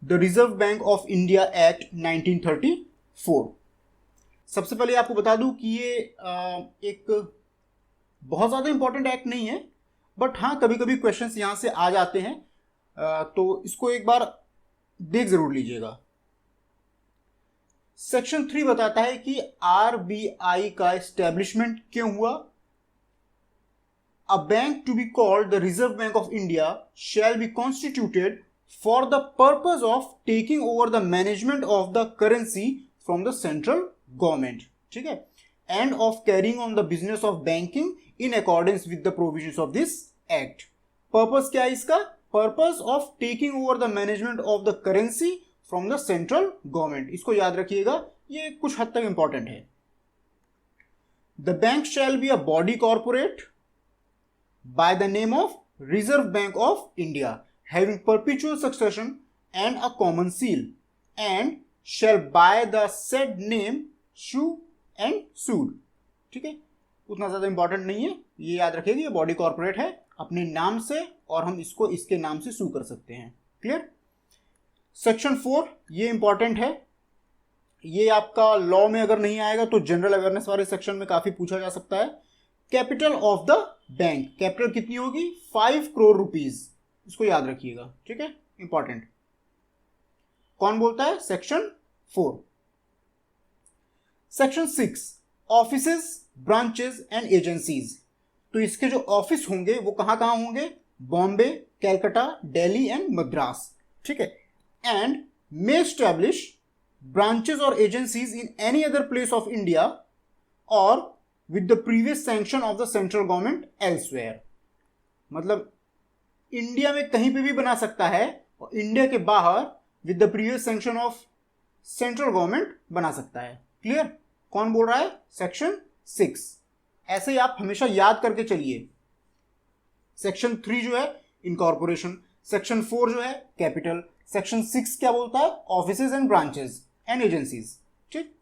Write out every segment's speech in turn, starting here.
The reserve bank of India act 1934। सबसे पहले आपको बता दूं कि ये एक बहुत ज़्यादा इंपॉर्टेंट एक्ट नहीं है, बट हाँ कभी कभी क्वेश्चंस यहाँ से आ जाते हैं, तो इसको एक बार देख जरूर लीजिएगा। सेक्शन 3 बताता है कि आरबीआई का एस्टेब्लिशमेंट क्यों हुआ। A bank to be called the Reserve Bank of India shall be constituted for the purpose of taking over the management of the currency from the central government, ठीक है, and of carrying on the business of banking in accordance with the provisions of this act। Purpose क्या है इसका? Purpose of taking over the management of the currency from the central government। इसको याद रखिएगा, ये कुछ हद तक इंपॉर्टेंट है। The bank shall be a body corporate by the name of Reserve Bank of India, having perpetual succession and a common seal, and shall by the said name sue and sued। ठीक है, उतना ज़्यादा important नहीं है, ये याद रखिएगा, ये बॉडी कॉर्पोरेट है अपने नाम से और हम इसको इसके नाम से सू कर सकते हैं। क्लियर। सेक्शन 4 ये इंपॉर्टेंट है, ये आपका लॉ में अगर नहीं आएगा तो जनरल अवेयरनेस वाले सेक्शन में काफ़ी पूछा जा सकता है। Capital of the bank, capital कितनी होगी? 5 करोड़ रुपीज, इसको याद रखिएगा, ठीक है, इंपॉर्टेंट। कौन बोलता है? Section 4। Section 6 offices, branches and agencies. तो इसके जो ऑफिस होंगे वो कहां कहां होंगे? बॉम्बे, कैलकाटा, दिल्ली एंड मद्रास, ठीक है। एंड मे एस्टैब्लिश ब्रांचेस और agencies in any other place of India और with the previous sanction of the central government elsewhere। मतलब इंडिया में कहीं पे भी बना सकता है और इंडिया के बाहर with the previous sanction of central government बना सकता है। क्लियर। कौन बोल रहा है? सेक्शन 6। ऐसे ही आप हमेशा याद करके चलिए। सेक्शन 3 जो है इनकॉर्पोरेशन, सेक्शन 4 जो है कैपिटल, सेक्शन 6 क्या बोलता है? Offices and branches and agencies. ठीक।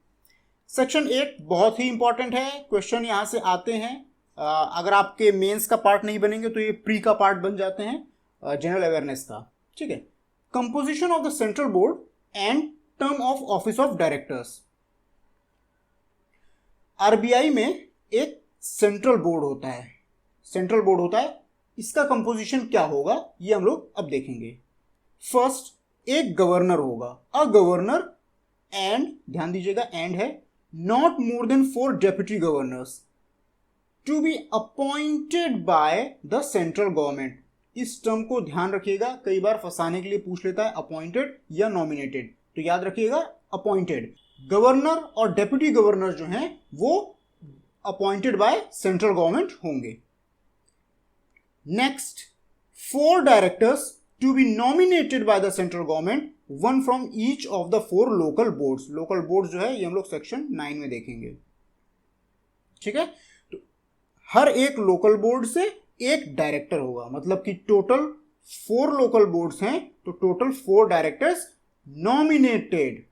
सेक्शन 8 बहुत ही इंपॉर्टेंट है, क्वेश्चन यहां से आते हैं। अगर आपके मेंस का पार्ट नहीं बनेंगे तो ये प्री का पार्ट बन जाते हैं जनरल अवेयरनेस का, ठीक है। Composition of the central board and term of office of directors. RBI में एक सेंट्रल बोर्ड होता है, सेंट्रल बोर्ड होता है, इसका कंपोजिशन क्या होगा ये हम लोग अब देखेंगे। फर्स्ट एक गवर्नर होगा, अ गवर्नर एंड, ध्यान दीजिएगा एंड है, not more than 4 deputy governors to be appointed by the central government। इस टर्म को ध्यान रखिएगा, कई बार फंसाने के लिए पूछ लेता है अपॉइंटेड या नॉमिनेटेड, तो याद रखिएगा अपॉइंटेड। गवर्नर और डेप्यूटी गवर्नर जो हैं वो अपॉइंटेड बाय सेंट्रल गवर्नमेंट होंगे। Next 4 directors to be nominated by the central government, 1 from each of the 4 local boards. Local board जो है ये हम लोग सेक्शन 9 में देखेंगे, ठीक है। तो हर एक लोकल बोर्ड से एक डायरेक्टर होगा, मतलब कि टोटल 4 लोकल बोर्ड्स हैं तो total 4 directors nominated,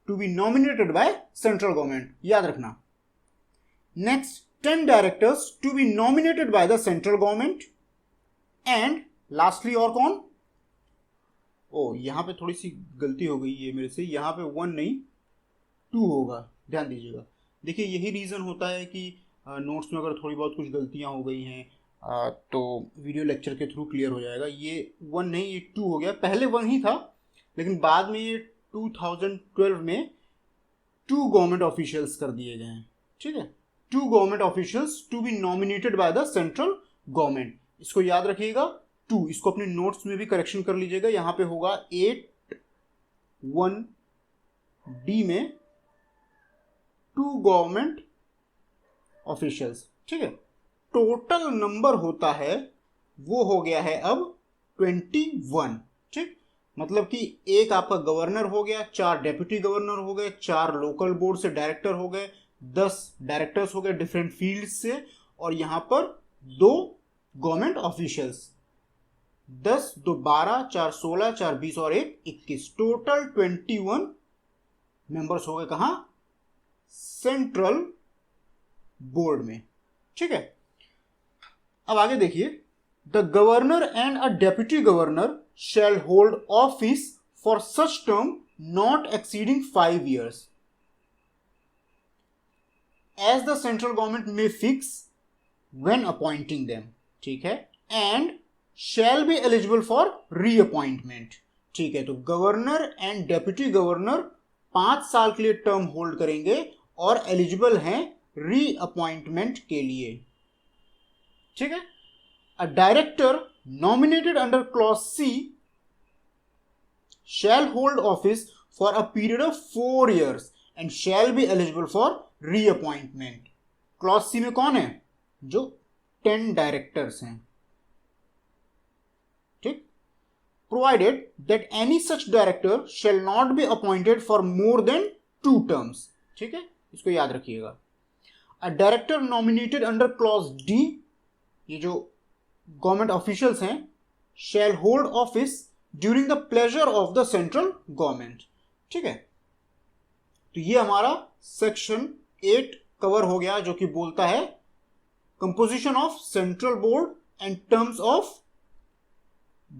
to be nominated by central government, याद रखना। Next 10 directors to be nominated by the central government. And lastly और कौन? ओ यहां पे थोड़ी सी गलती हो गई है मेरे से, यहां पे 1 नहीं 2 होगा, ध्यान दीजिएगा। देखिए यही रीज़न होता है कि नोट्स में अगर थोड़ी बहुत कुछ गलतियां हो गई हैं तो वीडियो लेक्चर के थ्रू क्लियर हो जाएगा। ये 1 नहीं ये 2 हो गया, पहले 1 ही था लेकिन बाद में ये 2012 में 2 गवर्नमेंट ऑफिशियल्स कर दिए गए हैं, ठीक है। 2 government officials to be nominated by the central government, इसको याद रखिएगा। 2 इसको अपने नोट्स में भी करेक्शन कर लीजिएगा, यहां पे होगा 8(1)(d) में 2 गवर्नमेंट ऑफिशियल्स, ठीक है। टोटल नंबर होता है वो हो गया है अब 21, ठीक। मतलब कि एक आपका गवर्नर हो गया, 4 डेप्यूटी गवर्नर हो गए, 4 लोकल बोर्ड से डायरेक्टर हो गए, 10 डायरेक्टर्स हो गए डिफरेंट फील्ड से, और यहां पर 2 गवर्नमेंट ऑफिशियल्स, 10 2 12 4 16 4 20 और 1 21, टोटल 21 मेंबर्स हो गए कहां? सेंट्रल बोर्ड में, ठीक है। अब आगे देखिए, the governor and a deputy governor shall hold office for such term not exceeding 5 years as the central government may fix when appointing them. ठीक है, and shall be eligible for reappointment. ठीक है, तो गवर्नर एंड डेप्यूटी गवर्नर 5 साल के लिए term hold करेंगे और एलिजिबल हैं रीअपॉइंटमेंट के लिए. ठीक है. A director nominated under clause C shall hold office for a period of 4 years and shall be eligible for reappointment. Clause C में कौन है? जो 10 डायरेक्टर्स हैं. ठीक. Provided that any such director shall not be appointed for more than 2 terms. ठीक है, इसको याद रखिएगा. A director nominated under clause D, ये जो गवर्नमेंट ऑफिशियल्स हैं, shall hold office during the pleasure of the central government. ठीक है, तो ये हमारा सेक्शन 8 कवर हो गया, जो कि बोलता है composition of central board and terms of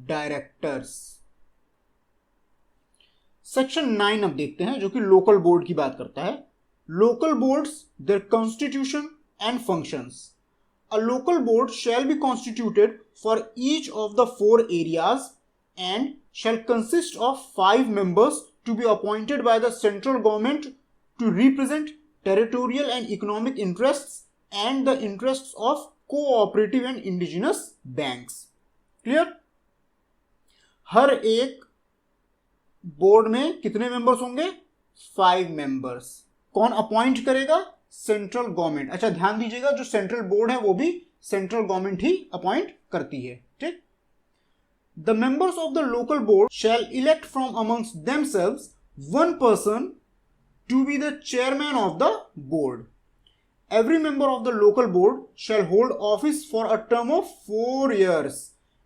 directors. Section 9 अब देखते हैं, जो कि लोकल बोर्ड की बात करता है. Local boards, their constitution and functions. A local board shall be constituted for each of the 4 areas and shall consist of 5 members to be appointed by the central government to represent territorial and economic interests and the interests of cooperative and indigenous banks. Clear? हर एक board में कितने members होंगे? 5 members. कौन appoint करेगा? Central government. अच्छा, ध्यान दीजिएगा, जो सेंट्रल बोर्ड है वो भी सेंट्रल गवर्नमेंट ही अपॉइंट करती है. ठीक. The members of the local board shall elect from amongst themselves one person to be the chairman of the board. Every member of the local board shall hold office for a term of 4 years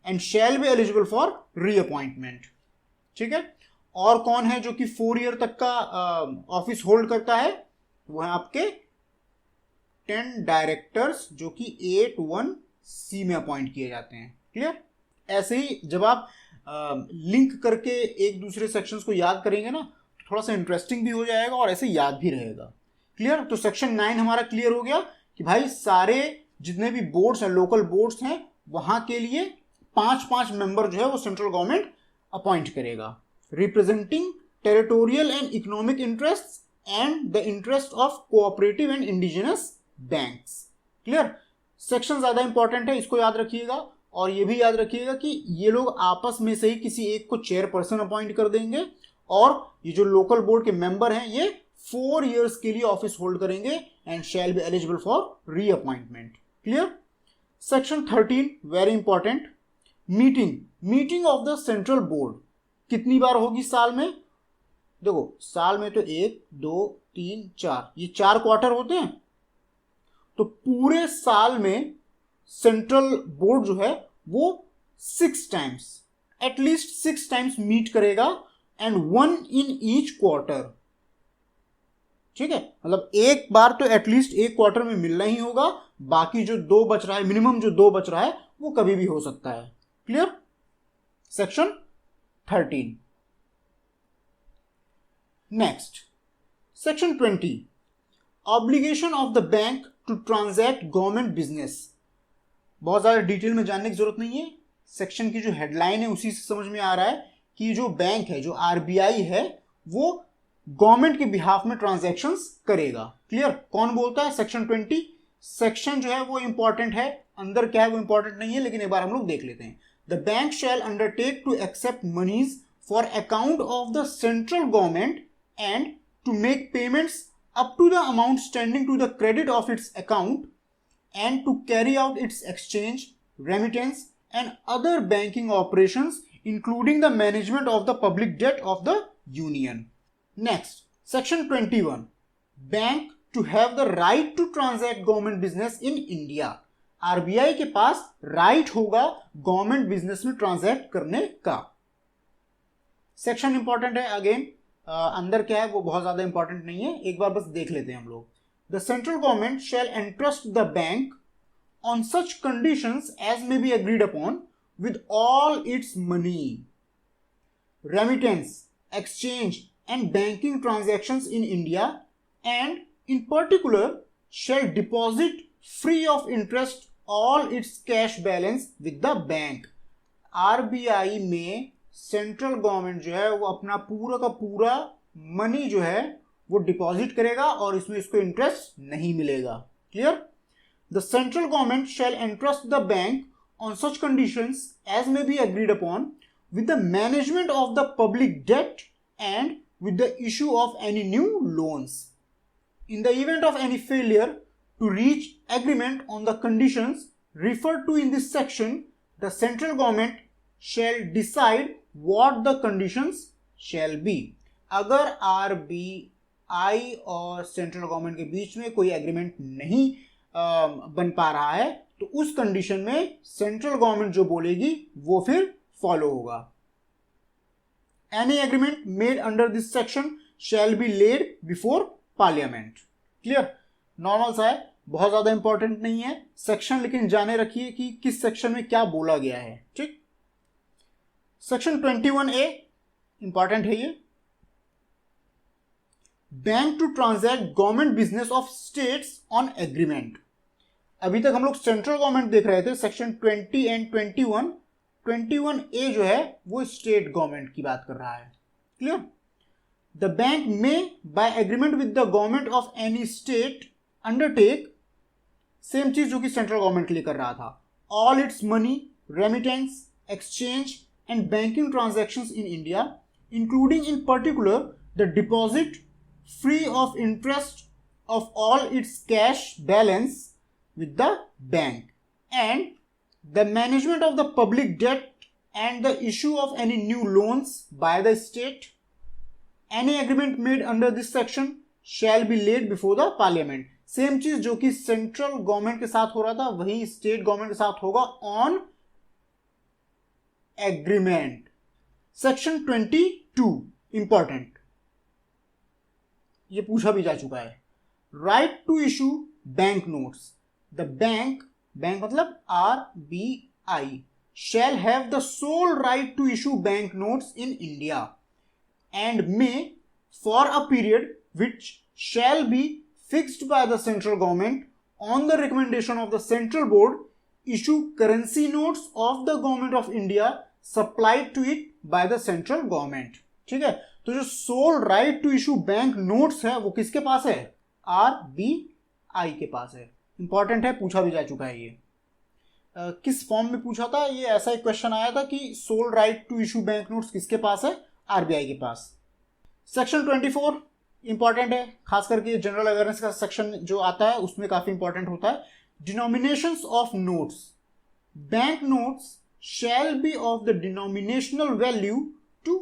and shall be eligible for reappointment. ठीक है. और कौन है जो कि 4 year तक का office hold करता है? वो है आपके 10 डायरेक्टर्स, जो कि 8(1)(c) में अपॉइंट किए जाते हैं. क्लियर? ऐसे ही जब आप लिंक करके एक दूसरे सेक्शंस को याद करेंगे ना, तो थोड़ा सा इंटरेस्टिंग भी हो जाएगा और ऐसे याद भी रहेगा. क्लियर? तो सेक्शन 9 हमारा क्लियर हो गया कि भाई सारे जितने भी बोर्ड्स हैं, लोकल बोर्ड्स हैं, वहां के लिए 5-5 मेंबर जो है वो सेंट्रल गवर्नमेंट अपॉइंट करेगा, representing territorial and economic interest and the interest of cooperative and indigenous banks. Clear? Section ज्यादा इंपॉर्टेंट है, इसको याद रखिएगा. और ये भी याद रखिएगा कि ये लोग आपस में से ही किसी एक को चेयरपर्सन अपॉइंट कर देंगे और ये जो लोकल बोर्ड के मेंबर हैं ये 4 years के लिए ऑफिस होल्ड करेंगे and shall be eligible for reappointment. Clear? Section 13 very important. Meeting of the central board कितनी बार होगी साल में? देखो, साल में तो 1, 2, 3, 4, ये 4 क्वार्टर होते हैं. तो पूरे साल में सेंट्रल बोर्ड जो है वो 6 times, एटलीस्ट 6 times मीट करेगा एंड 1 in each क्वार्टर. ठीक है, मतलब एक बार तो एटलीस्ट एक क्वार्टर में मिलना ही होगा. बाकी जो 2 बच रहा है, मिनिमम जो 2 बच रहा है, वो कभी भी हो सकता है. Clear? Section 13. Next, section 20. Obligation of the bank to transact government business. बहुत ज्यादा डिटेल में जानने की जरूरत नहीं है. सेक्शन की जो हेडलाइन है उसी से समझ में आ रहा है कि जो बैंक है, जो आरबीआई है, वो गवर्नमेंट के बिहाफ में ट्रांजैक्शंस करेगा. क्लियर? कौन बोलता है? सेक्शन 20. सेक्शन जो है वो इंपॉर्टेंट है, अंदर क्या है वो इंपॉर्टेंट नहीं है, लेकिन एक बार हम लोग देख लेते हैं. The bank shall undertake to accept monies for account of the central government and to make payments up to the amount standing to the credit of its account and to carry out its exchange, remittance and other banking operations including the management of the public debt of the union. Next, section 21. Bank to have the right to transact government business in India. RBI के पास right होगा government business में transact करने का. Section important है. Again अंदर क्या है वो बहुत ज्यादा इंपॉर्टेंट नहीं है, एक बार बस देख लेते हैं हम लोग. The central government shall entrust the bank on such conditions as may be agreed upon with all its money. remittance, exchange and banking transactions in India, and in particular shall deposit free of interest all its cash balance with the bank. RBI में central government जो है वो अपना पूरा का पूरा money जो है वो डिपॉजिट करेगा और इसमें इसको इंटरेस्ट नहीं मिलेगा. Clear? The central government shall entrust the bank on such conditions as may be agreed upon with the management of the public debt and with the issue of any new loans. In the event of any failure to reach agreement on the conditions referred to in this section, the central government shall decide what the conditions shall be. अगर RBI और central government के बीच में कोई agreement नहीं बन पा रहा है तो उस कंडीशन में सेंट्रल गवर्नमेंट जो बोलेगी वो फिर फॉलो होगा. Any agreement made under this section shall be laid before parliament. Clear? Normal सा है, बहुत ज्यादा इंपॉर्टेंट नहीं है सेक्शन, लेकिन जाने रखिए कि किस सेक्शन में क्या बोला गया है. ठीक. सेक्शन 21A इंपॉर्टेंट है ये. Bank to transact government business of states on agreement. अभी तक हम लोग सेंट्रल गवर्नमेंट देख रहे थे. Section 20 and 21. 21A जो है वो स्टेट गवर्नमेंट की बात कर रहा है. क्लियर? द बैंक में by agreement with the government of any state undertake, same चीज जो कि सेंट्रल गवर्नमेंट के लिए कर रहा था, all its money, remittance, exchange and banking transactions in India, including in particular the deposit free of interest of all it's cash balance with the bank, and the management of the public debt and the issue of any new loans by the state. Any agreement made under this section shall be laid before the parliament. Same चीज जो कि central government के साथ हो रहा था वही state government के साथ होगा ऑन एग्रीमेंट. सेक्शन 22 इंपॉर्टेंट, ये पूछा भी जा चुका है. Right to issue bank notes. The bank मतलब RBI shall have the sole right to issue bank notes in India and may, for a period which shall be fixed by the central government on the recommendation of the central board, issue currency notes of the government of India supplied to it by the central government. ठीक है? तो जो sole right to issue bank notes है वो किसके पास है? RBI के पास है. इंपॉर्टेंट है, पूछा भी जा चुका है ये. किस फॉर्म में पूछा था ये? ऐसा एक क्वेश्चन आया था कि sole right to issue bank notes किसके पास है? आरबीआई के पास. सेक्शन 24 इंपॉर्टेंट है, खास करके जनरल अवेयरनेस का सेक्शन जो आता है उसमें काफी इंपॉर्टेंट होता है. Denominations of notes. Bank notes shall be of the denominational value to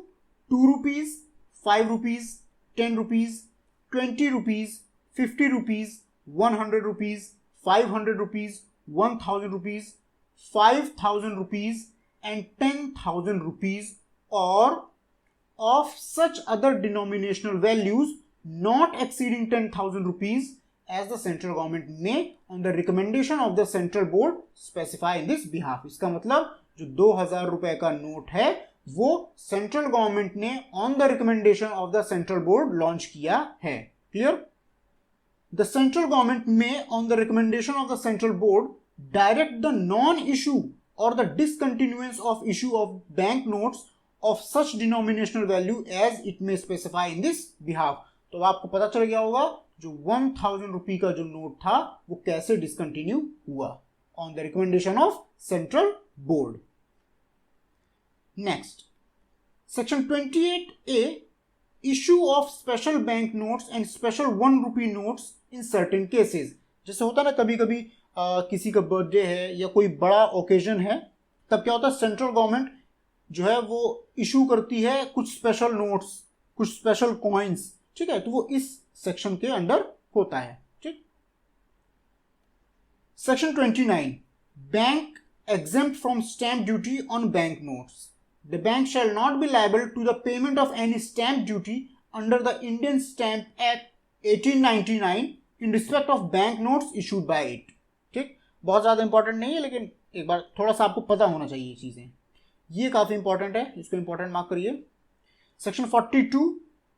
2 rupees, 5 rupees, 10 rupees, 20 rupees, 50 rupees, 100 rupees, 500 rupees, 1000 rupees, 5000 rupees and 10,000 rupees, or of such other denominational values not exceeding 10,000 rupees as the central government may on the recommendation of the central board specify in this behalf. इसका मतलब जो 2000 रुपए का note है वो central government ने on the recommendation of the central board launch किया है. Clear? The central government may, on the recommendation of the central board, direct the non-issue or the discontinuance of issue of bank notes of such denominational value as it may specify in this behalf. तो आपको पता चल गया होगा जो 1000 रुपये का जो नोट था वो कैसे डिसकंटिन्यू हुआ on the recommendation of central board. Next, section 28A, issue of special bank notes and special 1 rupee notes in certain cases. जैसे होता है ना कभी कभी किसी का बर्थडे है या कोई बड़ा ओकेजन है, तब क्या होता है सेंट्रल गवर्नमेंट जो है वो इशू करती है कुछ स्पेशल नोट्स, कुछ स्पेशल कॉइन्स. ठीक है? तो वो इस सेक्शन के अंडर होता है. ठीक. Section 29, bank exempt from stamp duty on bank notes. The bank shall not be liable to the payment of any stamp duty under the Indian Stamp Act 1899 in respect of bank notes issued by it. ठीक, बहुत ज़्यादा important नहीं है लेकिन एक बार थोड़ा सा आपको पता होना चाहिए ये चीज़ें. ये काफ़ी इंपॉर्टेंट है, इसको इंपॉर्टेंट मार्क करिए. Section 42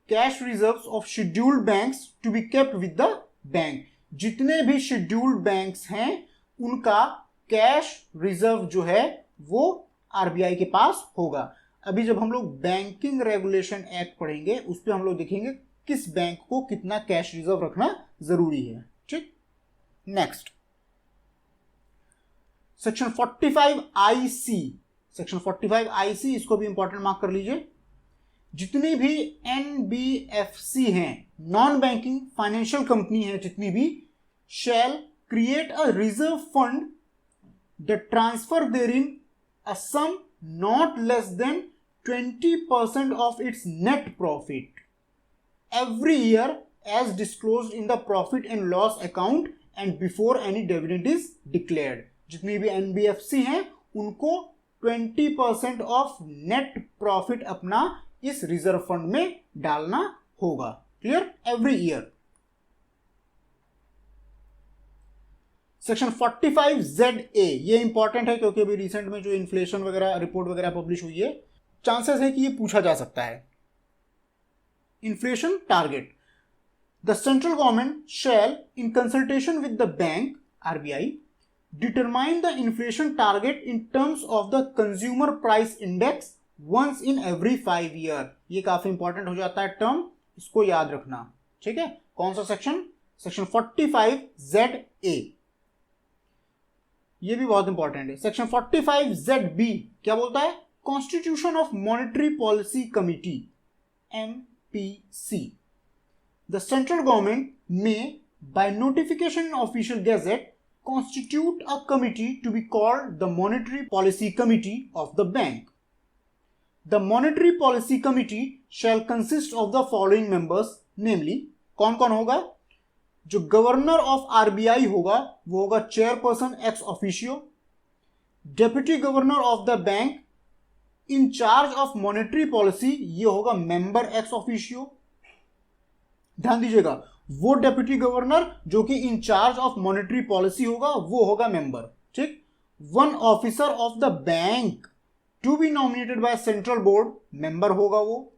cash reserves of scheduled banks to be kept with the bank. जितने भी शेड्यूल्ड बैंक्स हैं उनका कैश रिजर्व जो है वो आरबीआई के पास होगा। अभी जब हम लोग बैंकिंग रेगुलेशन एक्ट पढ़ेंगे उस पर हम लोग देखेंगे किस बैंक को कितना कैश रिजर्व रखना जरूरी है। ठीक, next section 45 IC. Section 45 IC, इसको भी इंपॉर्टेंट मार्क कर लीजिए। जितनी भी एनबीएफसी हैं, नॉन बैंकिंग फाइनेंशियल कंपनी है जितनी भी, shall create a reserve fund the transfer therein a sum not less than 20% of its net profit every year as disclosed in the profit and loss account and before any dividend is declared. जितनी भी NBFC हैं उनको 20% of net profit अपना इस reserve fund में डालना होगा। Clear, every year. Section 45ZA, ये इंपॉर्टेंट है क्योंकि अभी रिसेंट में जो इन्फ्लेशन वगैरह रिपोर्ट वगैरह पब्लिश हुई है, चांसेस है कि ये पूछा जा सकता है। Inflation target. The central government shell in consultation with the bank RBI determine the inflation target in terms of the consumer price index once in every 5 year। ये काफी इंपॉर्टेंट हो जाता है टर्म, इसको याद रखना। ठीक है, कौन सा सेक्शन? सेक्शन 45ZA, ये भी बहुत इंपॉर्टेंट है। सेक्शन 45ZB क्या बोलता है? Constitution of monetary policy committee MPC। The central government में by notification official gazette constitute a committee to be called the Monetary Policy Committee of the bank. The Monetary Policy Committee shall consist of the following members, namely, कौन कौन होगा? जो governor of RBI होगा वो होगा chairperson ex officio, deputy governor of the bank in charge of monetary policy, ये होगा member ex officio. ध्यान दीजिएगा, वो डेप्यूटी गवर्नर जो कि इंचार्ज ऑफ मॉनेटरी पॉलिसी होगा वो होगा मेंबर। ठीक, one officer of the bank to be nominated by central board, member होगा वो।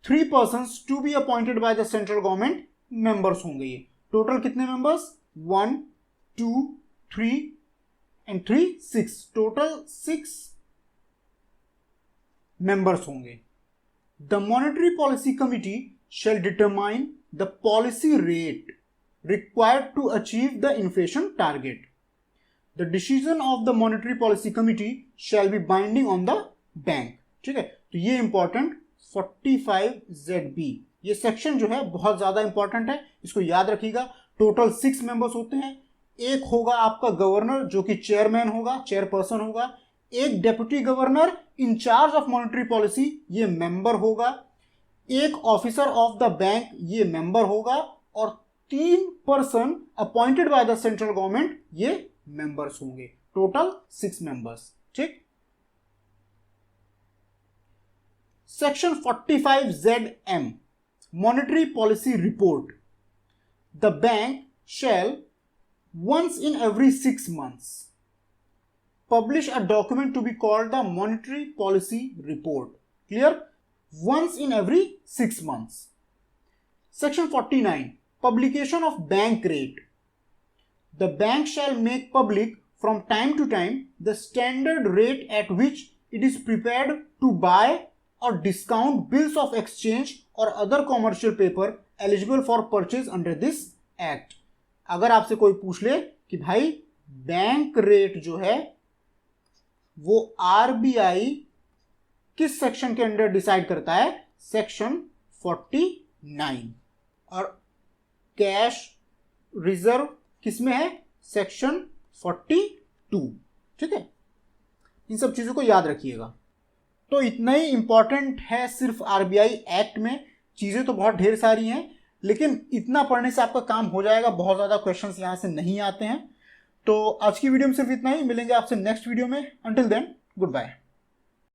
3 persons to be appointed by the central government, members होंगे ये। टोटल कितने मेंबर्स? 1 2 3 एंड 3 6, टोटल 6 मेंबर्स होंगे। The monetary policy committee shall determine the policy rate required to achieve the inflation target. The decision of the monetary policy committee shall be binding on the bank। ठीक है, तो ये important 45ZB, ये section जो है बहुत ज्यादा important है, इसको याद रखिएगा। टोटल 6 मेंबर्स होते हैं। एक होगा आपका गवर्नर जो कि चेयरमैन होगा, चेयरपर्सन होगा। एक deputy governor in charge of monetary policy, ये मेंबर होगा। एक ऑफिसर ऑफ द बैंक, ये मेंबर होगा। और 3 person appointed by the central government, ये मेंबर्स होंगे। Total 6 members. ठीक, section 45ZM monetary policy report. The bank shall once in every 6 months publish a document to be called the monetary policy report। Clear? Once in every 6 months। Section 49 publication of bank rate। The bank shall make public from time to time the standard rate at which it is prepared to buy or discount bills of exchange or other commercial paper eligible for purchase under this act। अगर आपसे कोई पूछ ले कि भाई bank rate जो है वो आरबीआई किस सेक्शन के अंडर डिसाइड करता है? सेक्शन 49। और कैश रिजर्व किस में है? सेक्शन 42। ठीक है, इन सब चीजों को याद रखिएगा। तो इतना ही इंपॉर्टेंट है सिर्फ आरबीआई एक्ट में। चीजें तो बहुत ढेर सारी हैं, लेकिन इतना पढ़ने से आपका काम हो जाएगा। बहुत ज्यादा क्वेश्चंस यहां से नहीं आते हैं। तो आज की वीडियो में सिर्फ इतना ही। मिलेंगे आपसे नेक्स्ट वीडियो में। Until then, good bye.